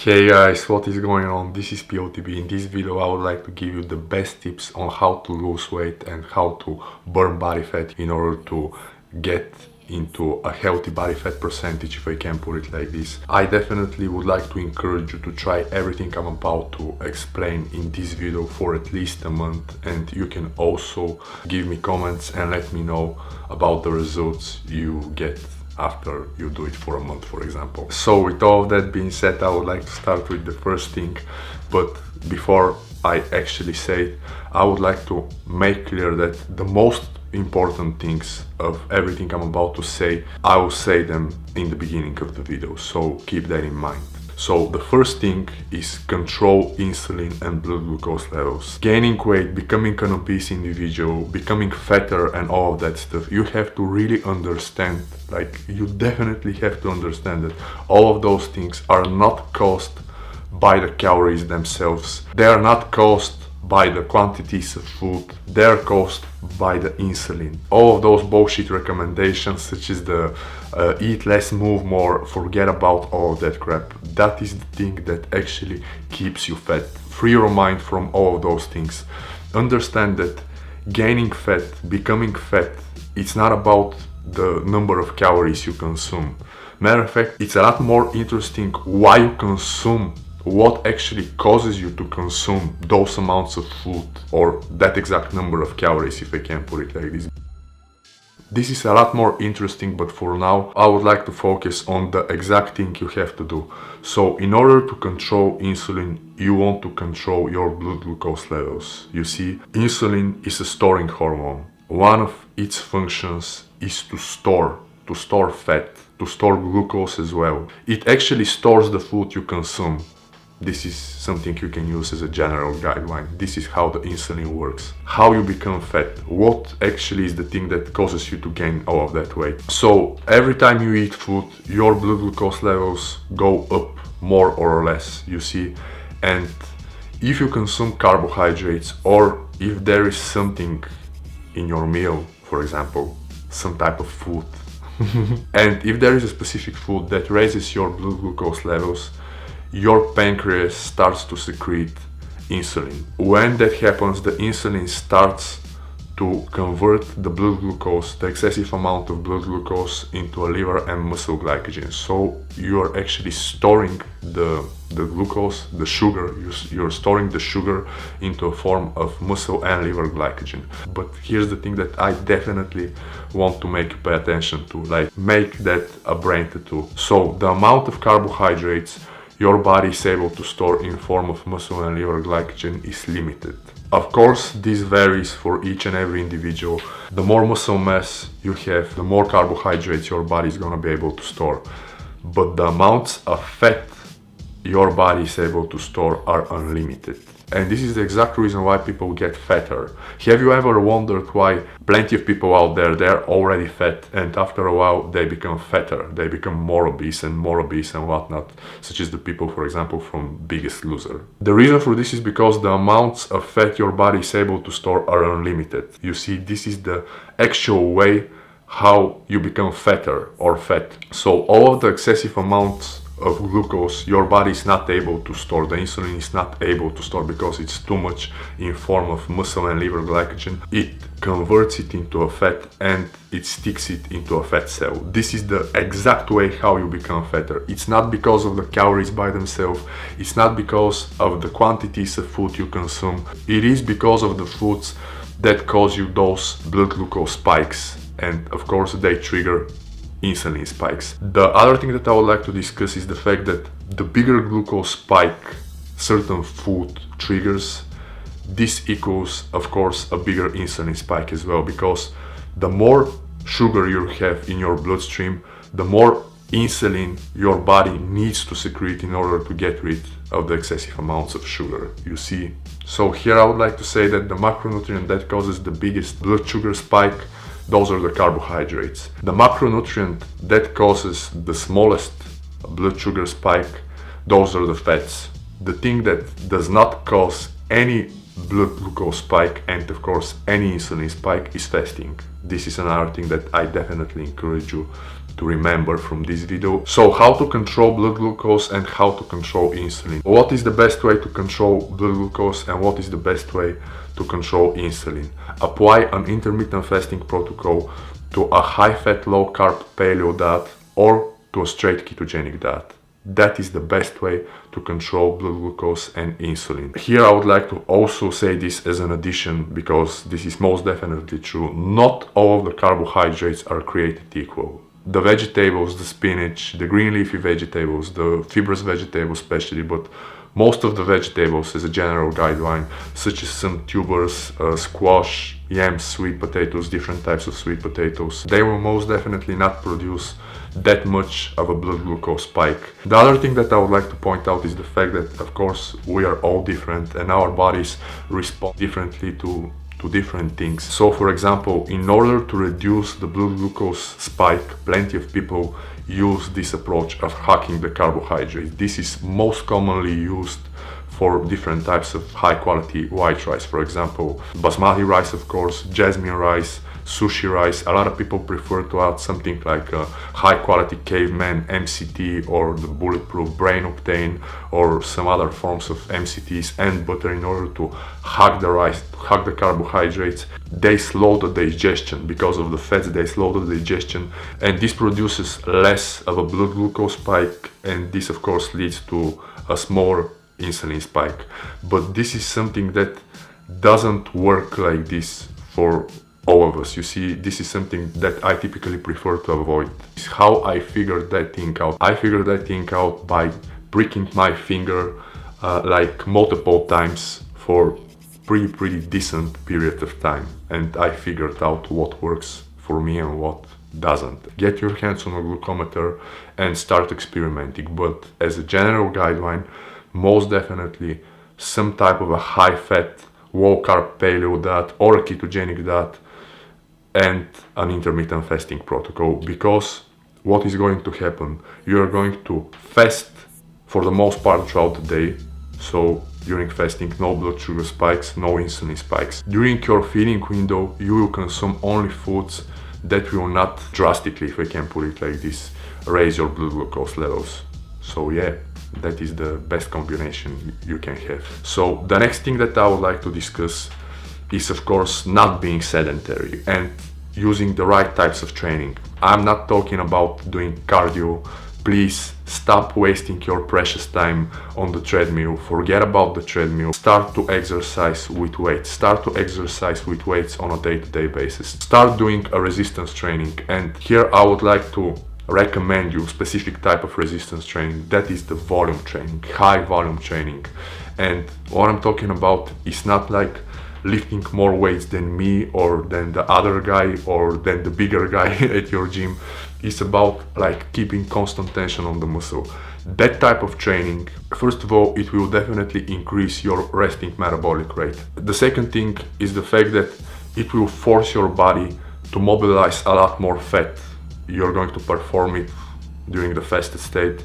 Hey guys, what is going on? This is PETONTHEBEAT. In this video I would like to give you the best tips on how to lose weight and how to burn body fat in order to get into a healthy body fat percentage, if I can put it like this. I definitely would like to encourage you to try everything I'm about to explain in this video for at least a month, and you can also give me comments and let me know about the results you get after you do it for a month, for example. So with all of that being said, I would like to start with the first thing, but before I actually say it, I would like to make clear that the most important things of everything I'm about to say, I will say them in the beginning of the video, so keep that in mind. So the first thing is control insulin and blood glucose levels. Gaining weight, becoming an obese individual, becoming fatter and all of that stuff, you have to really understand, like you definitely have to understand that all of those things are not caused by the calories themselves. They are not caused by the quantities of food, they are caused by the insulin. All of those bullshit recommendations such as the eat less, move more, forget about all of that crap. That is the thing that actually keeps you fat. Free your mind from all of those things. Understand that gaining fat, becoming fat, it's not about the number of calories you consume. Matter of fact, it's a lot more interesting why you consume, what actually causes you to consume those amounts of food or that exact number of calories, if I can put it like this. This is a lot more interesting, but for now I would like to focus on the exact thing you have to do. So in order to control insulin, you want to control your blood glucose levels. You see, insulin is a storing hormone. One of its functions is to store fat, to store glucose as well. It actually stores the food you consume. This is something you can use as a general guideline. This is how the insulin works. How you become fat. What actually is the thing that causes you to gain all of that weight. So every time you eat food, your blood glucose levels go up more or less, you see. And if you consume carbohydrates, or if there is something in your meal, for example, some type of food, and if there is a specific food that raises your blood glucose levels, your pancreas starts to secrete insulin. When that happens, the insulin starts to convert the blood glucose, the excessive amount of blood glucose, into a liver and muscle glycogen. So you are actually storing the glucose, the sugar, you're storing the sugar into a form of muscle and liver glycogen. But here's the thing that I definitely want to make you pay attention to, like make that a brain tattoo. So the amount of carbohydrates your body is able to store in form of muscle and liver glycogen is limited. Of course, this varies for each and every individual. The more muscle mass you have, the more carbohydrates your body is going to be able to store. But the amounts of fat your body is able to store are unlimited. And this is the exact reason why people get fatter. Have you ever wondered why plenty of people out there, they're already fat, and after a while they become fatter, they become more obese and whatnot, such as the people, for example, from Biggest Loser. The reason for this is because the amounts of fat your body is able to store are unlimited. You see, this is the actual way how you become fatter or fat. So all of the excessive amounts of glucose your body is not able to store, the insulin is not able to store because it's too much in form of muscle and liver glycogen. It converts it into a fat and it sticks it into a fat cell. This is the exact way how you become fatter. It's not because of the calories by themselves, it's not because of the quantities of food you consume, it is because of the foods that cause you those blood glucose spikes, and of course they trigger insulin spikes. The other thing that I would like to discuss is the fact that the bigger glucose spike certain food triggers, this equals, of course, a bigger insulin spike as well, because the more sugar you have in your bloodstream, the more insulin your body needs to secrete in order to get rid of the excessive amounts of sugar, you see. So here I would like to say that the macronutrient that causes the biggest blood sugar spike, those are the carbohydrates. The macronutrient that causes the smallest blood sugar spike, those are the fats. The thing that does not cause any blood glucose spike and of course any insulin spike is fasting. This is another thing that I definitely encourage you to remember from this video. So how to control blood glucose and how to control insulin. What is the best way to control blood glucose and what is the best way to control insulin? Apply an intermittent fasting protocol to a high-fat, low-carb paleo diet or to a straight ketogenic diet. That is the best way to control blood glucose and insulin. Here I would like to also say this as an addition, because this is most definitely true. Not all of the carbohydrates are created equal. The vegetables, the spinach, the green leafy vegetables, the fibrous vegetables especially, but most of the vegetables as a general guideline, such as some tubers, squash, yams, sweet potatoes, different types of sweet potatoes, they will most definitely not produce that much of a blood glucose spike. The other thing that I would like to point out is the fact that, of course, we are all different and our bodies respond differently to different things. So, for example, in order to reduce the blood glucose spike, plenty of people use this approach of hacking the carbohydrates. This is most commonly used for different types of high quality white rice. For example, basmati rice, of course, jasmine rice, sushi rice. A lot of people prefer to add something like a high quality caveman MCT or the bulletproof brain octane or some other forms of MCTs and butter in order to hack the rice, hack the carbohydrates. They slow the digestion. Because of the fats, they slow the digestion, and this produces less of a blood glucose spike, and this of course leads to a smaller insulin spike. But this is something that doesn't work like this for all of us. You see, this is something that I typically prefer to avoid. It's how I figured that thing out. I figured that thing out by pricking my finger like multiple times for pretty decent period of time, and I figured out what works for me and what doesn't. Get your hands on a glucometer and start experimenting, but as a general guideline, most definitely some type of a high fat, low carb paleo diet or a ketogenic diet and an intermittent fasting protocol, because what is going to happen? You are going to fast for the most part throughout the day. So during fasting, no blood sugar spikes, no insulin spikes. During your feeding window, you will consume only foods that will not drastically, if I can put it like this, raise your blood glucose levels. So yeah, that is the best combination you can have. So the next thing that I would like to discuss is, of course, not being sedentary and using the right types of training. I'm not talking about doing cardio. Please stop wasting your precious time on the treadmill. Forget about the treadmill. Start to exercise with weights. Start to exercise with weights on a day-to-day basis. Start doing a resistance training. And here I would like to recommend you a specific type of resistance training. That is the volume training, high volume training. And what I'm talking about is not like lifting more weights than me or than the other guy or than the bigger guy at your gym. It's about like keeping constant tension on the muscle. That type of training, first of all, it will definitely increase your resting metabolic rate. The second thing is the fact that it will force your body to mobilize a lot more fat. You're going to perform it during the fasted state.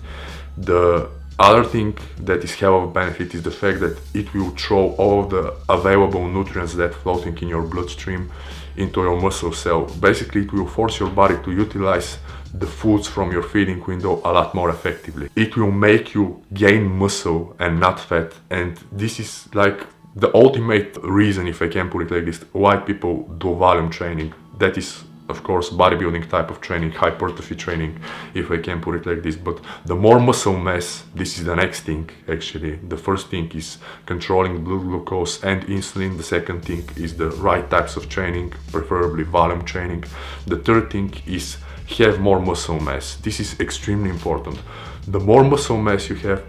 The other thing that is hell of a benefit is the fact that it will throw all of the available nutrients that floating in your bloodstream into your muscle cell. Basically, it will force your body to utilize the foods from your feeding window a lot more effectively. It will make you gain muscle and not fat, and this is like the ultimate reason, if I can put it like this, why people do volume training. That is, of course, bodybuilding type of training, hypertrophy training, if I can put it like this. But the more muscle mass, this is the next thing actually. The first thing is controlling blood glucose and insulin. The second thing is the right types of training, preferably volume training. The third thing is have more muscle mass. This is extremely important. The more muscle mass you have,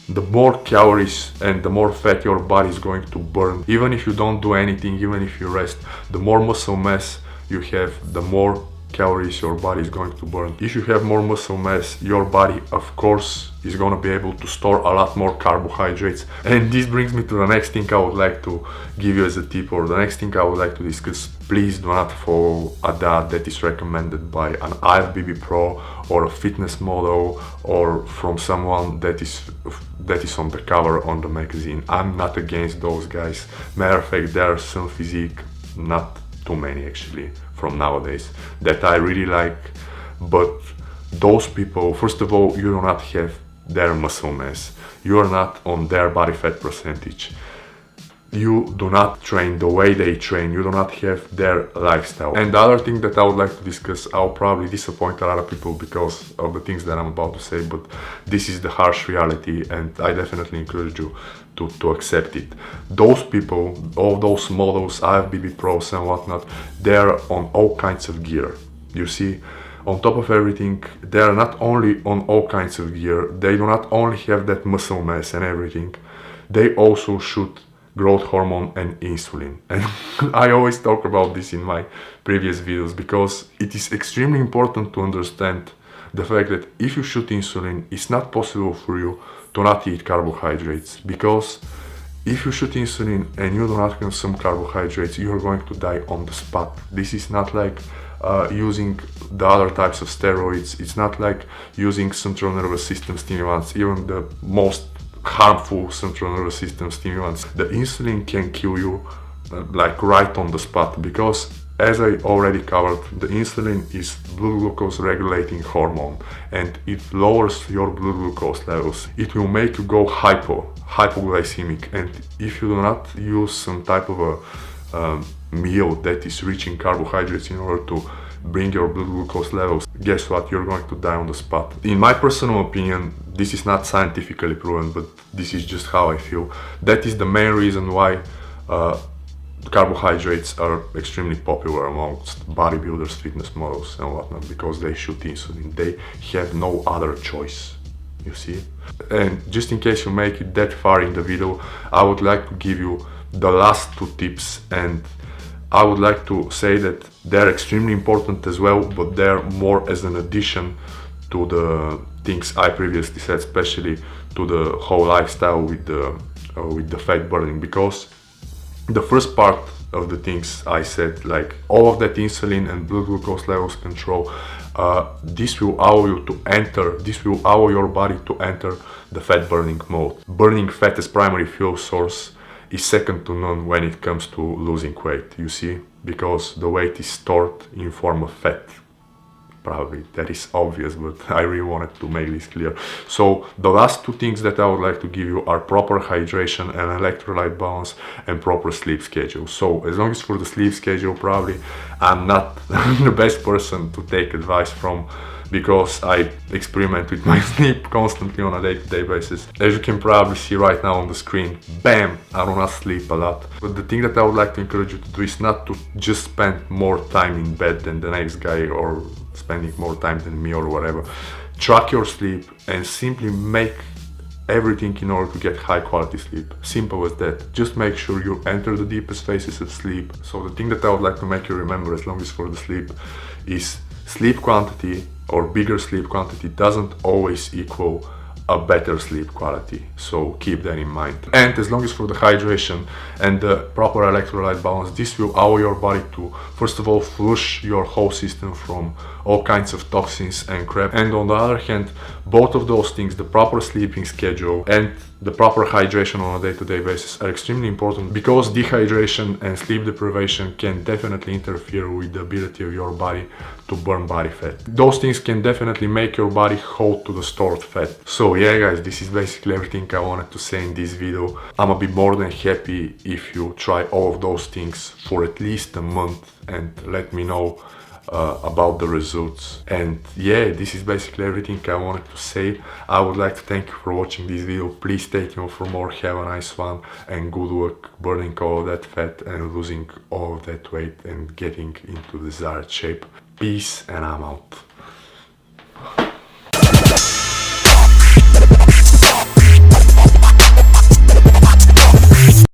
the more calories and the more fat your body is going to burn. Even if you don't do anything, even if you rest, the more muscle mass you have, the more calories your body is going to burn. If you have more muscle mass, your body of course is going to be able to store a lot more carbohydrates. And this brings me to the next thing I would like to give you as a tip, or the next thing I would like to discuss. Please do not follow a diet that is recommended by an IFBB pro or a fitness model or from someone that is on the cover on the magazine. I'm not against those guys. Matter of fact, there are some physique, not too many actually, from nowadays that I really like, but those people, first of all, you do not have their muscle mass, you are not on their body fat percentage, you do not train the way they train, you do not have their lifestyle. And the other thing that I would like to discuss, I'll probably disappoint a lot of people because of the things that I'm about to say, but this is the harsh reality and I definitely encourage you to accept it. Those people, all those models, IFBB pros and whatnot, they're on all kinds of gear, you see. On top of everything, they are not only on all kinds of gear, they do not only have that muscle mass and everything, they also shoot growth hormone and insulin. And I always talk about this in my previous videos because it is extremely important to understand the fact that if you shoot insulin, it's not possible for you to not eat carbohydrates, because if you shoot insulin and you do not consume carbohydrates, you are going to die on the spot. This is not like using the other types of steroids. It's not like using central nervous system stimulants, even the most harmful central nervous system stimulants. The insulin can kill you like right on the spot, because as I already covered, the insulin is blood glucose regulating hormone and it lowers your blood glucose levels. It will make you go hypoglycemic, and if you do not use some type of a meal that is rich in carbohydrates in order to bring your blood glucose levels, guess what, you're going to die on the spot. In my personal opinion, this is not scientifically proven, but this is just how I feel. That is the main reason why carbohydrates are extremely popular amongst bodybuilders, fitness models and whatnot, because they shoot insulin. They have no other choice, you see. And just in case you make it that far in the video, I would like to give you the last two tips, and I would like to say that they're extremely important as well, but they're more as an addition to the things I previously said, especially to the whole lifestyle with the fat burning. Because the first part of the things I said, like all of that insulin and blood glucose levels control, this will allow your body to enter the fat burning mode. Burning fat as primary fuel source is second to none when it comes to losing weight, you see, because the weight is stored in form of fat. Probably that is obvious, but I really wanted to make this clear. So the last two things that I would like to give you are proper hydration and electrolyte balance and proper sleep schedule. So as long as for the sleep schedule, probably I'm not the best person to take advice from, because I experiment with my sleep constantly on a day-to-day basis. As you can probably see right now on the screen, bam, I do not sleep a lot. But the thing that I would like to encourage you to do is not to just spend more time in bed than the next guy, or spending more time than me or whatever. Track your sleep and simply make everything in order to get high quality sleep. Simple as that. Just make sure you enter the deepest phases of sleep. So the thing that I would like to make you remember, as long as for the sleep, is sleep quantity or bigger sleep quantity doesn't always equal a better sleep quality, so keep that in mind. And as long as for the hydration and the proper electrolyte balance, this will allow your body to first of all flush your whole system from all kinds of toxins and crap. And on the other hand, both of those things, the proper sleeping schedule and the proper hydration on a day-to-day basis, are extremely important, because dehydration and sleep deprivation can definitely interfere with the ability of your body to burn body fat. Those things can definitely make your body hold to the stored fat. So yeah guys, this is basically everything I wanted to say in this video. I'm gonna be more than happy if you try all of those things for at least a month and let me know about the results. And yeah, this is basically everything I wanted to say. I would like to thank you for watching this video. Please stay tuned for more. Have a nice one and good luck burning all of that fat and losing all of that weight and getting into the desired shape. Peace, and I'm out.